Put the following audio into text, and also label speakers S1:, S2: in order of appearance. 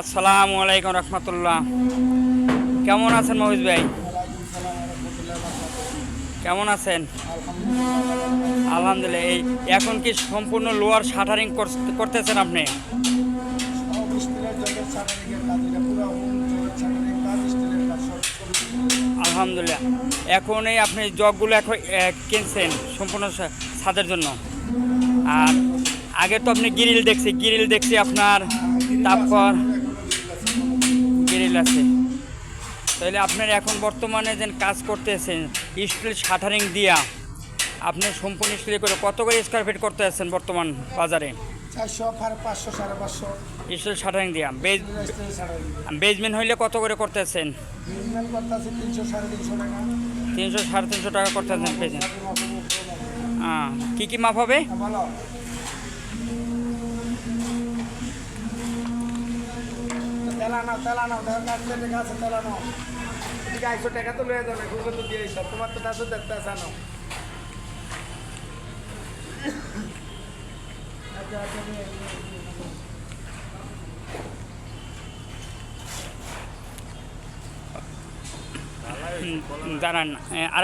S1: আসসালামু আলাইকুম রহমতুল্লাহ। কেমন আছেন মহিজ ভাই? কেমন আছেন? আলহামদুলিল্লাহ। এই এখন কি সম্পূর্ণ লোয়ার শাটারিং করতেছেন আপনি? আলহামদুলিল্লাহ। এখন এই আপনি জগগুলো এখন কিনছেন সম্পূর্ণ ছাদের জন্য। আর আগে তো আপনি গ্রিল দেখছি আপনার, তারপর গ্রিল আছে। তাহলে আপনার এখন বর্তমানে যে কাজ করতেছেন স্টিল শাটারিং দিয়া, আপনি সম্পূর্ণ স্টিল করে কত করে স্কোয়ার ফিট করতে আছেন বর্তমান বাজারে?
S2: 400, 500, 550
S1: স্টিল শাটারিং দিয়া বেজমেন্ট হইলে কত করে করতে আছেন?
S2: 300, 350 টাকা।
S1: 300 350 টাকা করতে আছেন বেজমেন্ট। কী মাপ হবে?
S2: ভালো তেলানো দেখা আছে, তেলানো এদিকে 100 টাকা তো লয়ে যাবে, গুগল তো দিয়ে সব তোমার তো কাছে দেখতে আসানো।
S1: দাঁড়ান।